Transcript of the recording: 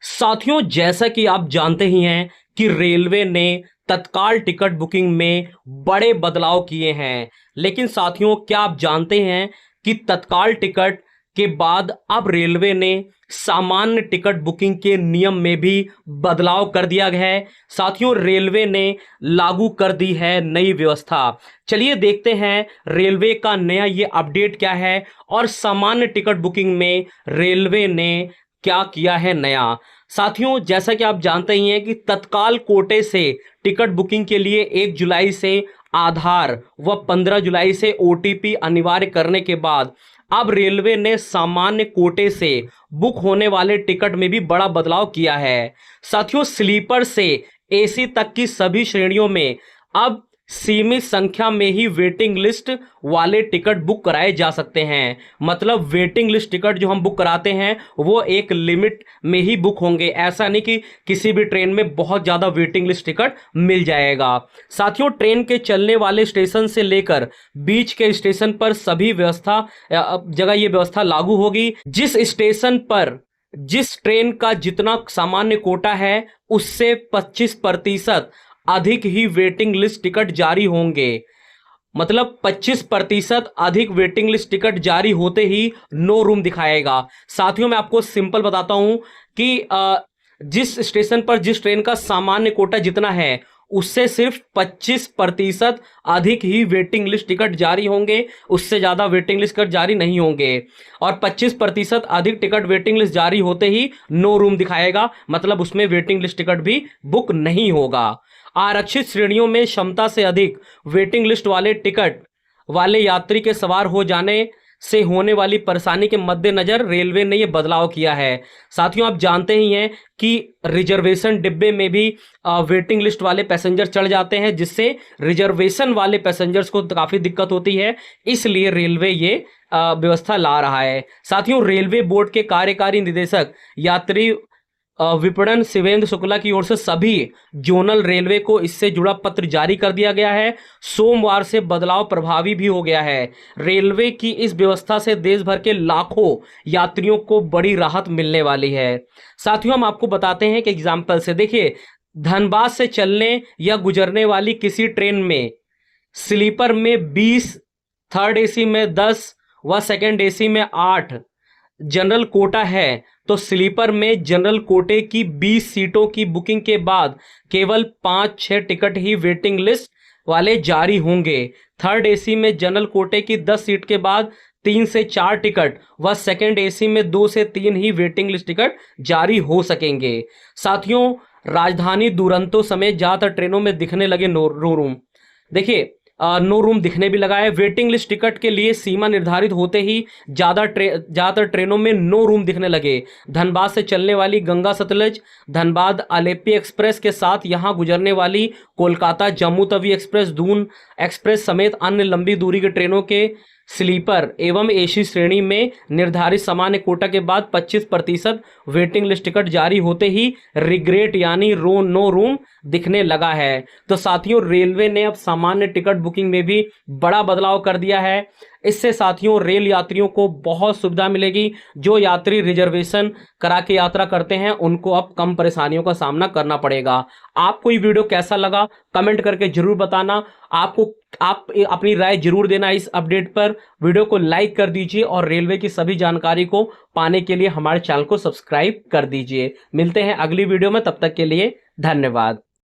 साथियों, जैसा कि आप जानते ही हैं कि रेलवे ने तत्काल टिकट बुकिंग में बड़े बदलाव किए हैं। लेकिन साथियों, क्या आप जानते हैं कि तत्काल टिकट के बाद अब रेलवे ने सामान्य टिकट बुकिंग के नियम में भी बदलाव कर दिया गया है। साथियों, रेलवे ने लागू कर दी है नई व्यवस्था। चलिए देखते हैं रेलवे का नया ये अपडेट क्या है और सामान्य टिकट बुकिंग में रेलवे ने क्या किया है नया। साथियों, जैसा कि आप जानते ही हैं कि तत्काल कोटे से टिकट बुकिंग के लिए 1 जुलाई से आधार व 15 जुलाई से ओटीपी अनिवार्य करने के बाद अब रेलवे ने सामान्य कोटे से बुक होने वाले टिकट में भी बड़ा बदलाव किया है। साथियों, स्लीपर से एसी तक की सभी श्रेणियों में अब सीमित संख्या में ही वेटिंग लिस्ट वाले टिकट बुक कराए जा सकते हैं। मतलब वेटिंग लिस्ट टिकट जो हम बुक कराते हैं वो एक लिमिट में ही बुक होंगे। ऐसा नहीं कि किसी भी ट्रेन में बहुत ज़्यादा वेटिंग लिस्ट टिकट मिल जाएगा। साथियों, ट्रेन के चलने वाले स्टेशन से लेकर बीच के स्टेशन पर सभी जगह ये व्यवस्था लागू होगी। जिस ट्रेन का जितना सामान्य कोटा है उससे 25% अधिक ही वेटिंग लिस्ट टिकट जारी होंगे। मतलब 25% अधिक वेटिंग लिस्ट टिकट जारी होते ही नो रूम दिखाएगा। साथियों, मैं आपको सिंपल बताता हूं कि जिस स्टेशन पर जिस ट्रेन का सामान्य कोटा जितना है उससे सिर्फ 25% अधिक ही वेटिंग लिस्ट टिकट जारी होंगे, उससे ज़्यादा वेटिंग लिस्ट टिकट जारी नहीं होंगे। और 25% अधिक टिकट वेटिंग लिस्ट जारी होते ही नो रूम दिखाएगा, मतलब उसमें वेटिंग लिस्ट टिकट भी बुक नहीं होगा। आरक्षित श्रेणियों में क्षमता से अधिक वेटिंग लिस्ट वाले टिकट वाले यात्री के सवार हो जाने से होने वाली परेशानी के मद्देनजर रेलवे ने यह बदलाव किया है। साथियों, आप जानते ही हैं कि रिजर्वेशन डिब्बे में भी वेटिंग लिस्ट वाले पैसेंजर चढ़ जाते हैं, जिससे रिजर्वेशन वाले पैसेंजर्स को काफ़ी दिक्कत होती है। इसलिए रेलवे ये व्यवस्था ला रहा है। साथियों, रेलवे बोर्ड के कार्यकारी निदेशक यात्री विपणन शिवेंद्र शुक्ला की ओर से सभी जोनल रेलवे को इससे जुड़ा पत्र जारी कर दिया गया है। सोमवार से बदलाव प्रभावी भी हो गया है। रेलवे की इस व्यवस्था से देश भर के लाखों यात्रियों को बड़ी राहत मिलने वाली है। साथियों, हम आपको बताते हैं कि एग्जाम्पल से देखिए, धनबाद से चलने या गुजरने वाली किसी ट्रेन में स्लीपर में 20, थर्ड एसी में 10 व सेकेंड एसी में 8 जनरल कोटा है तो स्लीपर में जनरल कोटे की 20 सीटों की बुकिंग के बाद केवल 5-6 टिकट ही वेटिंग लिस्ट वाले जारी होंगे। थर्ड एसी में जनरल कोटे की 10 सीट के बाद 3 से 4 टिकट व सेकेंड एसी में 2 से 3 ही वेटिंग लिस्ट टिकट जारी हो सकेंगे। साथियों, राजधानी दुरंतो समेत ज़्यादातर ट्रेनों में दिखने लगे नो रूम। देखिए, नो रूम दिखने भी लगा है। वेटिंग लिस्ट टिकट के लिए सीमा निर्धारित होते ही ज़्यादातर ट्रेनों में नो रूम दिखने लगे। धनबाद से चलने वाली गंगा सतलज धनबाद अलेपी एक्सप्रेस के साथ यहां गुजरने वाली कोलकाता जम्मू तवी एक्सप्रेस, दून एक्सप्रेस समेत अन्य लंबी दूरी के ट्रेनों के स्लीपर एवं एसी श्रेणी में निर्धारित सामान्य कोटा के बाद 25% वेटिंग लिस्ट टिकट जारी होते ही रिग्रेट यानी नो रूम दिखने लगा है। तो साथियों, रेलवे ने अब सामान्य टिकट बुकिंग में भी बड़ा बदलाव कर दिया है। इससे साथियों, रेल यात्रियों को बहुत सुविधा मिलेगी। जो यात्री रिजर्वेशन करा के यात्रा करते हैं उनको अब कम परेशानियों का सामना करना पड़ेगा। आपको ये वीडियो कैसा लगा कमेंट करके जरूर बताना। आप अपनी राय जरूर देना इस अपडेट पर। वीडियो को लाइक कर दीजिए और रेलवे की सभी जानकारी को पाने के लिए हमारे चैनल को सब्सक्राइब कर दीजिए। मिलते हैं अगली वीडियो में, तब तक के लिए धन्यवाद।